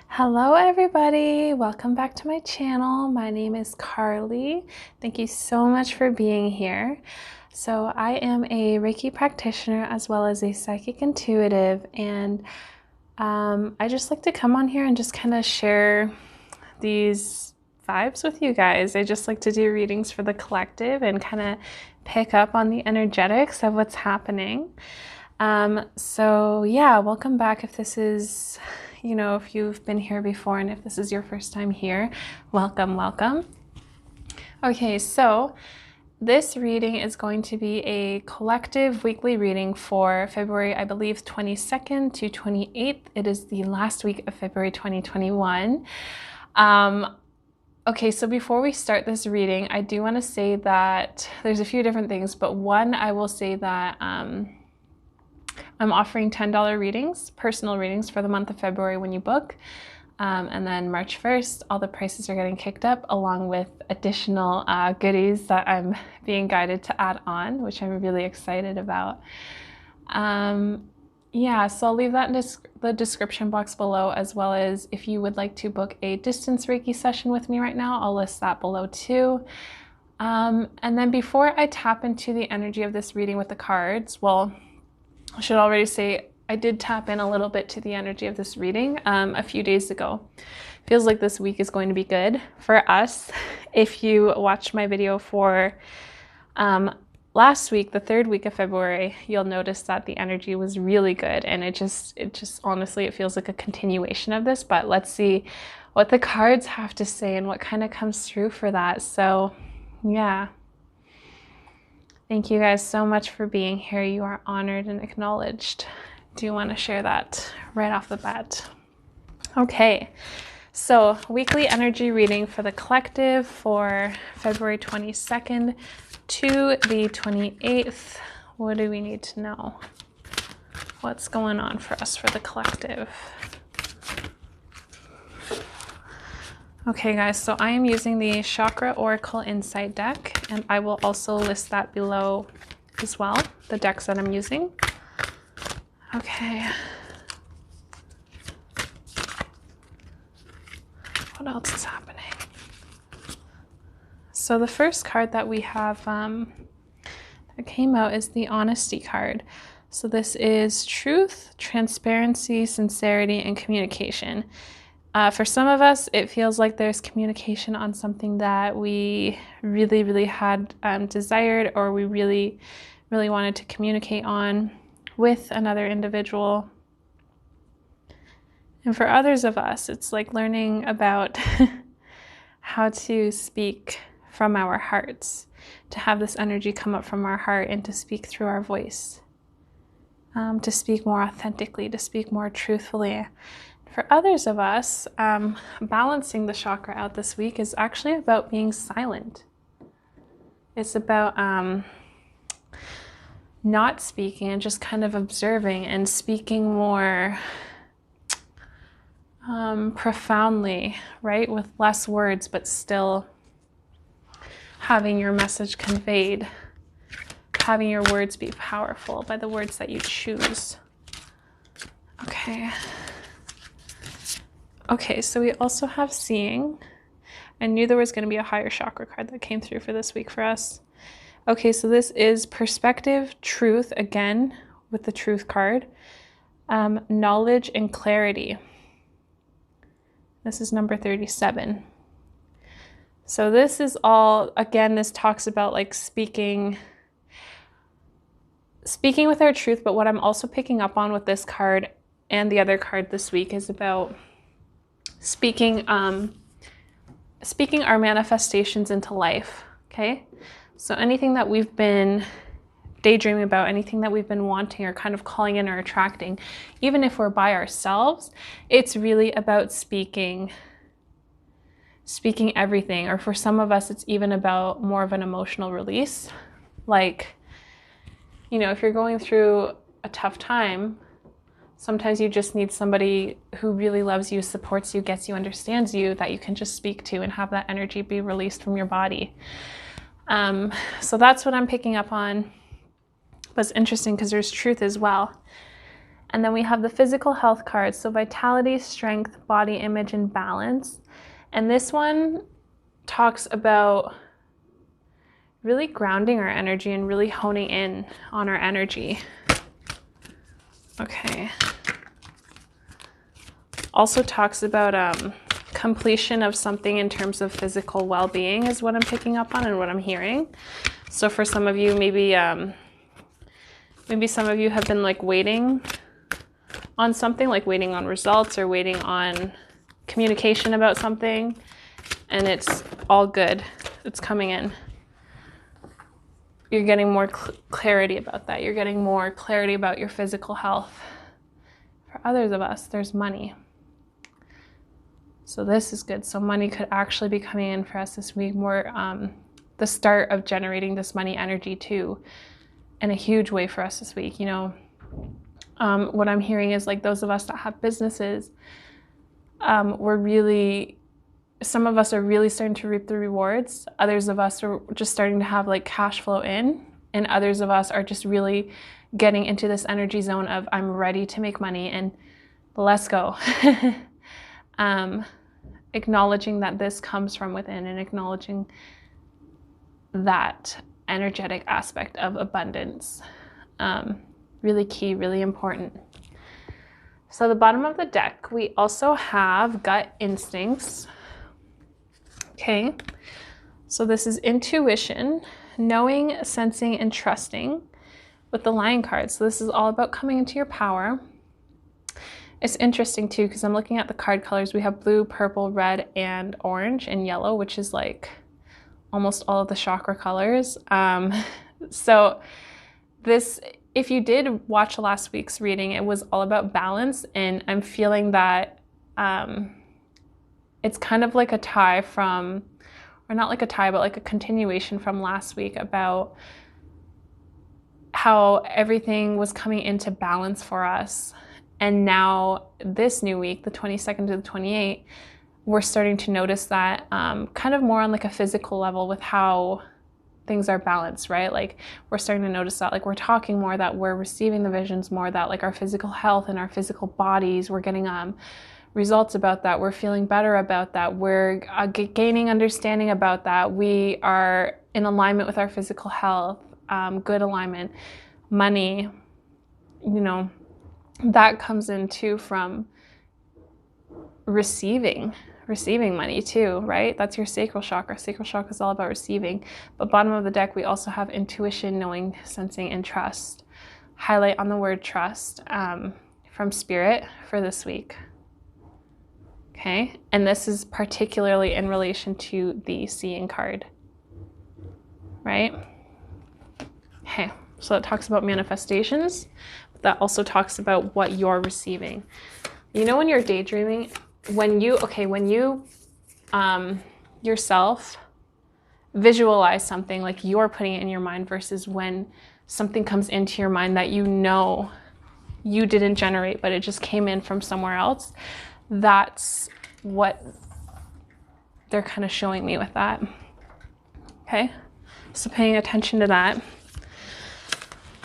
Hello everybody, welcome back to my channel. My name is Carly. Thank you so much for being here. So I am a Reiki practitioner as well as a psychic intuitive, and I just like to come on here and just kind of share these vibes with you guys. I just like to do readings for the collective and kind of pick up on the energetics of what's happening. So yeah, welcome back. If this is, if you've been here before and if this is your first time here, welcome. Okay, so this reading is going to be a collective weekly reading for February, I believe, 22nd to 28th. It is the last week of February 2021. Okay, so before we start this reading, I do want to say that there's a few different things, but one, I will say that I'm offering $10 readings, personal readings for the month of February when you book. And then March 1st, all the prices are getting kicked up along with additional goodies that I'm being guided to add on, which I'm really excited about. Yeah, so I'll leave that in the description box below, as well as if you would like to book a distance Reiki session with me right now, I'll list that below too. And then before I tap into the energy of this reading with the cards, well, I should already say I did tap in a little bit to the energy of this reading a few days ago. Feels like this week is going to be good for us. If you watched my video for last week, the third week of February, you'll notice that the energy was really good, and it just honestly, it feels like a continuation of this. But let's see what the cards have to say and what kind of comes through for that. So yeah. Thank you guys so much for being here. You are honored and acknowledged. Do want to share that right off the bat. Okay, so weekly energy reading for the collective for February 22nd to the 28th. What do we need to know? What's going on for us for the collective? Okay guys, so I am using the Chakra Oracle Insight deck, and I will also list that below as well, the decks that I'm using. Okay. What else is happening? So the first card that we have that came out is the Honesty card. So this is truth, transparency, sincerity, and communication. For some of us, it feels like there's communication on something that we really had desired, or we really wanted to communicate on with another individual. And for others of us, it's like learning about how to speak from our hearts, to have this energy come up from our heart and to speak through our voice, to speak more authentically, to speak more truthfully. For others of us, balancing the chakra out this week is actually about being silent. It's about not speaking and just kind of observing and speaking more profoundly, right? With less words, but still having your message conveyed, having your words be powerful by the words that you choose. Okay, so we also have Seeing. I knew there was going to be a higher chakra card that came through for this week for us. Okay, so this is Perspective, Truth, again, with the Truth card. Knowledge and Clarity. This is number 37. So this is all, again, this talks about like speaking with our truth, but what I'm also picking up on with this card and the other card this week is about speaking our manifestations into life. Okay, so anything that we've been daydreaming about, anything that we've been wanting or kind of calling in or attracting, even if we're by ourselves, it's really about speaking everything. Or for some of us, it's even about more of an emotional release. Like, if you're going through a tough time, sometimes you just need somebody who really loves you, supports you, gets you, understands you, that you can just speak to and have that energy be released from your body. So that's what I'm picking up on. But it's interesting because there's truth as well. And then we have the physical health card. So vitality, strength, body image, and balance. And this one talks about really grounding our energy and really honing in on our energy. Okay. Also talks about completion of something in terms of physical well-being is what I'm picking up on and what I'm hearing. So for some of you, maybe some of you have been like waiting on something, like waiting on results or waiting on communication about something, and it's all good. It's coming in. You're getting more clarity about that. You're getting more clarity about your physical health. For others of us, there's money. So this is good. So money could actually be coming in for us this week, more the start of generating this money energy too, in a huge way for us this week. You know, what I'm hearing is like those of us that have businesses, some of us are really starting to reap the rewards. Others of us are just starting to have like cash flow in, and others of us are just really getting into this energy zone of I'm ready to make money and let's go. Acknowledging that this comes from within and acknowledging that energetic aspect of abundance. Really key, really important. So the bottom of the deck, we also have gut instincts. Okay, so this is intuition, knowing, sensing, and trusting with the Lion card. So this is all about coming into your power. It's interesting too, because I'm looking at the card colors. We have blue, purple, red, and orange, and yellow, which is like almost all of the chakra colors. So this, if you did watch last week's reading, it was all about balance, and I'm feeling that it's kind of like a tie from, or not like a tie, but like a continuation from last week about how everything was coming into balance for us. And now this new week, the 22nd to the 28th, we're starting to notice that kind of more on like a physical level with how things are balanced, right? Like we're starting to notice that, like we're talking more, that we're receiving the visions more, that like our physical health and our physical bodies, we're getting results about that. We're feeling better about that. We're gaining understanding about that. We are in alignment with our physical health, good alignment, money, you know, that comes in too from receiving money too, right? That's your sacral chakra. Sacral chakra is all about receiving. But bottom of the deck, we also have intuition, knowing, sensing, and trust. Highlight on the word trust from Spirit for this week. Okay, and this is particularly in relation to the Seeing card, right? Okay, so it talks about manifestations, but that also talks about what you're receiving. You know, when you're daydreaming, when you yourself visualize something, like you're putting it in your mind, versus when something comes into your mind that you know you didn't generate, but it just came in from somewhere else. That's what they're kind of showing me with that. Okay, so paying attention to that.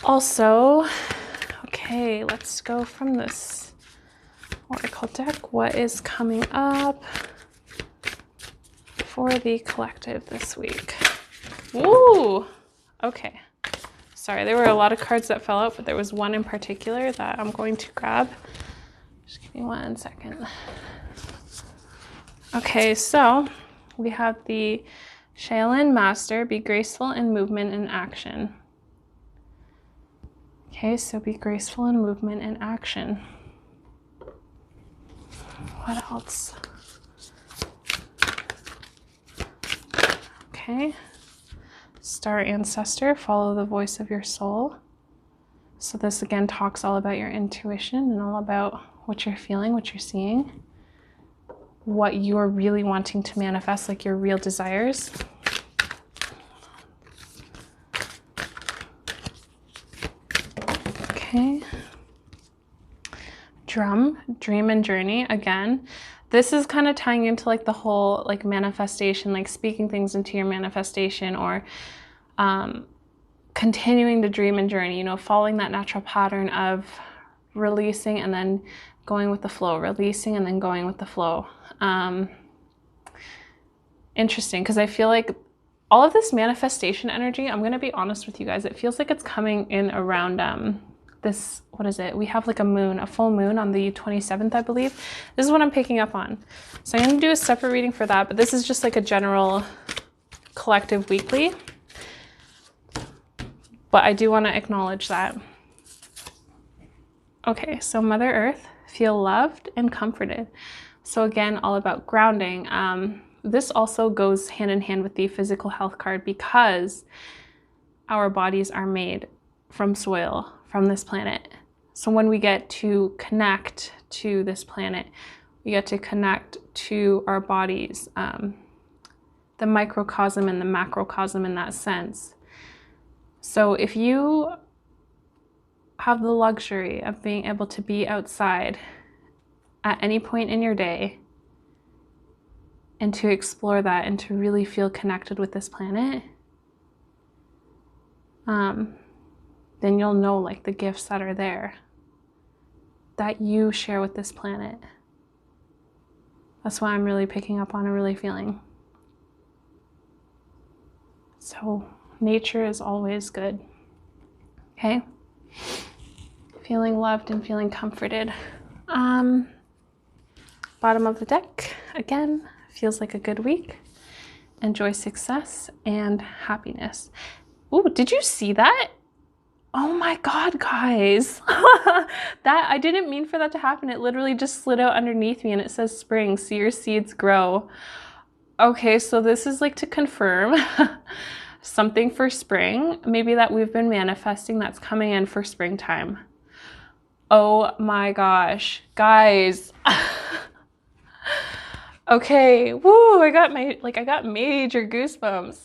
Also, okay, let's go from this oracle deck. What is coming up for the collective this week? Ooh, okay. Sorry, there were a lot of cards that fell out, but there was one in particular that I'm going to grab. Just give me 1 second. Okay, so we have the Shaolin Master, be graceful in movement and action. Okay, so be graceful in movement and action. What else? Okay. Star Ancestor, follow the voice of your soul. So this again talks all about your intuition and all about what you're feeling, what you're seeing, what you're really wanting to manifest, like your real desires. Okay. Drum, dream and journey. Again, this is kind of tying into like the whole like manifestation, like speaking things into your manifestation, or continuing to dream and journey, you know, following that natural pattern of releasing and then going with the flow, releasing and then going with the flow. Interesting, because I feel like all of this manifestation energy, I'm going to be honest with you guys, it feels like it's coming in around this, what is it? We have like a moon, a full moon on the 27th, I believe. This is what I'm picking up on. So I'm going to do a separate reading for that, but this is just like a general collective weekly. But I do want to acknowledge that. Okay, so Mother Earth, feel loved and comforted. So again, all about grounding. This also goes hand in hand with the physical health card because our bodies are made from soil, from this planet. So when we get to connect to this planet, we get to connect to our bodies, the microcosm and the macrocosm in that sense. So if you have the luxury of being able to be outside at any point in your day and to explore that and to really feel connected with this planet, then you'll know like the gifts that are there that you share with this planet. That's why I'm really picking up on and really feeling. So nature is always good. Okay? Feeling loved and feeling comforted. Bottom of the deck, again, feels like a good week. Enjoy success and happiness. Ooh, did you see that? Oh my God, guys. That I didn't mean for that to happen. It literally just slid out underneath me and it says spring, see your seeds grow. Okay, so this is like to confirm something for spring, maybe that we've been manifesting that's coming in for springtime. Oh my gosh, guys. Okay, woo, I got major goosebumps.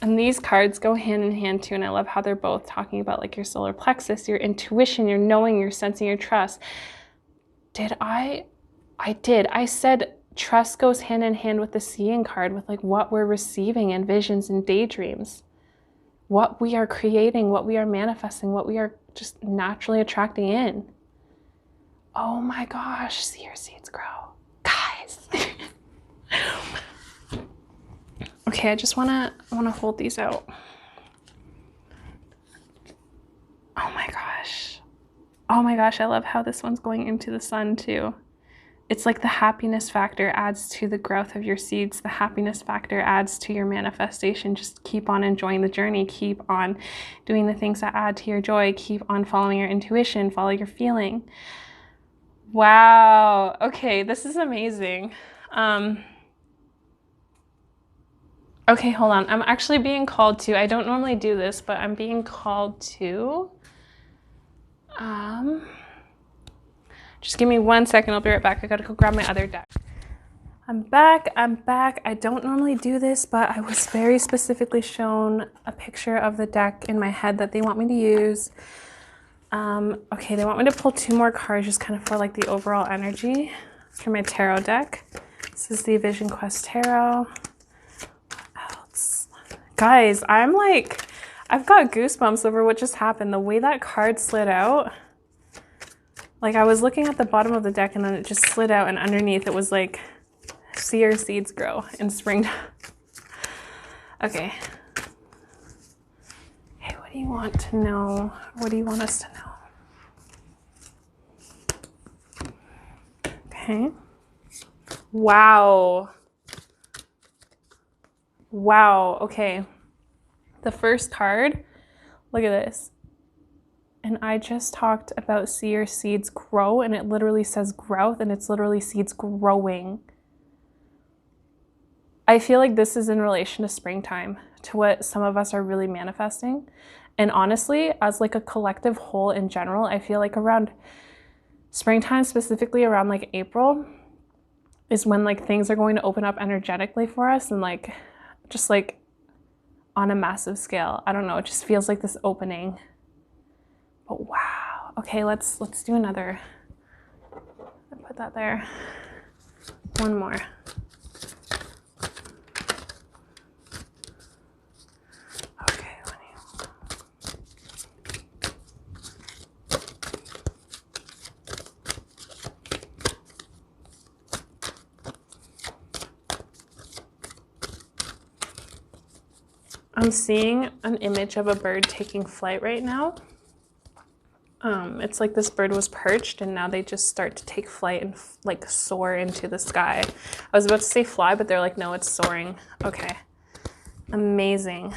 And these cards go hand in hand too, and I love how they're both talking about like your solar plexus, your intuition, your knowing, your sensing, your trust. I said trust goes hand in hand with the seeing card, with like what we're receiving in visions and daydreams, what we are creating, what we are manifesting, what we are just naturally attracting in. Oh my gosh, see your seeds grow. Guys. Okay, I just wanna hold these out. Oh my gosh. Oh my gosh, I love how this one's going into the sun too. It's like the happiness factor adds to the growth of your seeds. The happiness factor adds to your manifestation. Just keep on enjoying the journey. Keep on doing the things that add to your joy. Keep on following your intuition. Follow your feeling. Wow. Okay, this is amazing. Okay, hold on. I'm actually being called to, I don't normally do this, but I'm being called to, just give me 1 second. I'll be right back. I gotta go grab my other deck. I'm back. I don't normally do this, but I was very specifically shown a picture of the deck in my head that they want me to use. Okay, they want me to pull 2 more cards just kind of for like the overall energy for my tarot deck. This is the Vision Quest Tarot. Guys, I've got goosebumps over what just happened. The way that card slid out, like I was looking at the bottom of the deck and then it just slid out and underneath it was like, see your seeds grow in spring. Okay. Hey, what do you want to know? What do you want us to know? Okay. Wow. Wow, okay. The first card, look at this. And I just talked about see your seeds grow, and it literally says growth, and it's literally seeds growing. I feel like this is in relation to springtime, to what some of us are really manifesting. And honestly, as like a collective whole in general, I feel like around springtime, specifically around like April, is when like things are going to open up energetically for us and like just like on a massive scale. I don't know, it just feels like this opening. But wow. Okay, let's do another. I'll put that there. One more. Okay, I'm seeing an image of a bird taking flight right now. It's like this bird was perched and now they just start to take flight and like soar into the sky. I was about to say fly, but they're like, no, it's soaring. Okay. Amazing.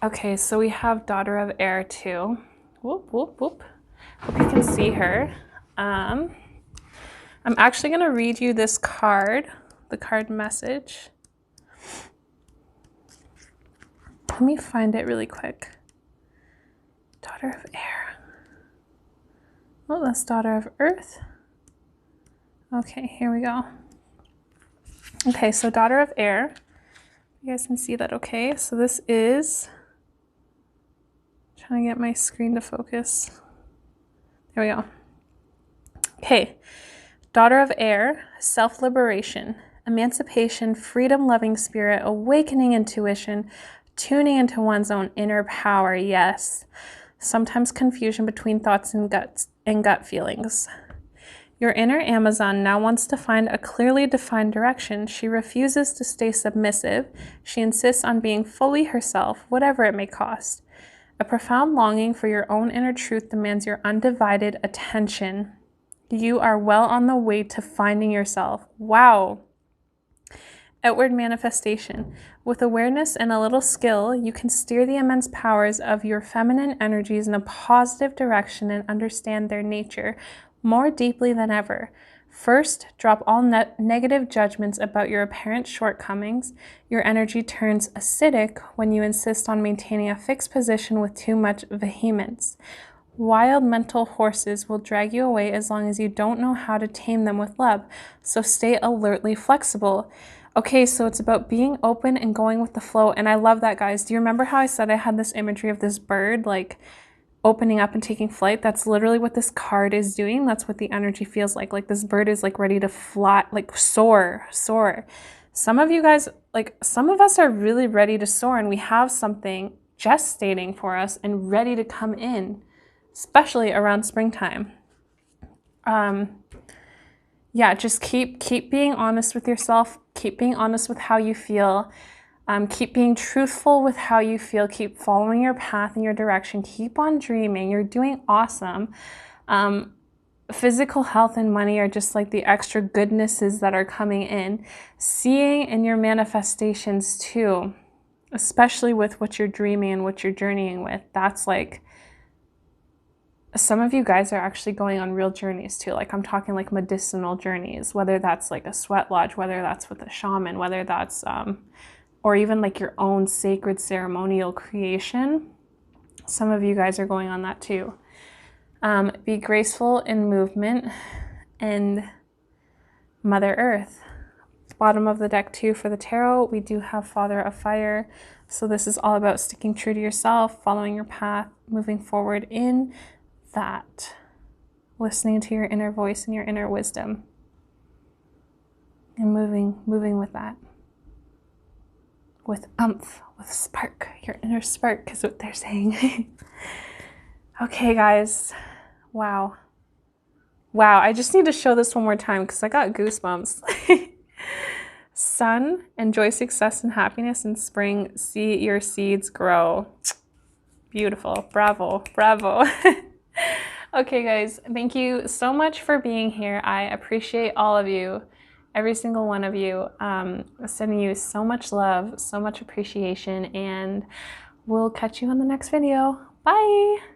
Okay, so we have Daughter of Air too. Whoop, whoop, whoop. Hope you can see her. I'm actually going to read you this card, the card message. Let me find it really quick. Daughter of Air. Oh, that's Daughter of Earth. Okay, here we go. Okay, so Daughter of Air. You guys can see that okay? So this is... trying to get my screen to focus. There we go. Okay. Daughter of Air, self-liberation, emancipation, freedom-loving spirit, awakening intuition, tuning into one's own inner power, yes. Sometimes confusion between thoughts and gut feelings. Your inner Amazon now wants to find a clearly defined direction. She refuses to stay submissive. She insists on being fully herself, whatever it may cost. A profound longing for your own inner truth demands your undivided attention. You are well on the way to finding yourself. Wow. Outward manifestation. With awareness and a little skill, you can steer the immense powers of your feminine energies in a positive direction and understand their nature more deeply than ever. First, drop all negative judgments about your apparent shortcomings. Your energy turns acidic when you insist on maintaining a fixed position with too much vehemence. Wild mental horses will drag you away as long as you don't know how to tame them with love, so stay alertly flexible. Okay, so it's about being open and going with the flow, and I love that, guys. Do you remember how I said I had this imagery of this bird, like, opening up and taking flight? That's literally what this card is doing. That's what the energy feels like. Like, this bird is, like, ready to fly, like, soar. Some of you guys, like, some of us are really ready to soar, and we have something gestating for us and ready to come in, especially around springtime. Yeah, just keep being honest with yourself. Keep being honest with how you feel. Keep being truthful with how you feel. Keep following your path and your direction. Keep on dreaming. You're doing awesome. Physical health and money are just like the extra goodnesses that are coming in. Seeing in your manifestations too, especially with what you're dreaming and what you're journeying with. That's like, some of you guys are actually going on real journeys too. Like, I'm talking like medicinal journeys, whether that's like a sweat lodge, whether that's with a shaman, whether that's, or even like your own sacred ceremonial creation. Some of you guys are going on that too. Be graceful in movement and Mother Earth. Bottom of the deck too for the tarot, we do have Father of Fire. So this is all about sticking true to yourself, following your path, moving forward in that, listening to your inner voice and your inner wisdom, and moving with that, with umph, with spark, your inner spark is what they're saying. Okay, guys. Wow, I just need to show this one more time because I got goosebumps. Sun, enjoy success and happiness in spring. See your seeds grow. Beautiful. Bravo. Okay, guys, thank you so much for being here. I appreciate all of you, every single one of you. Sending you so much love, so much appreciation, and we'll catch you on the next video. Bye.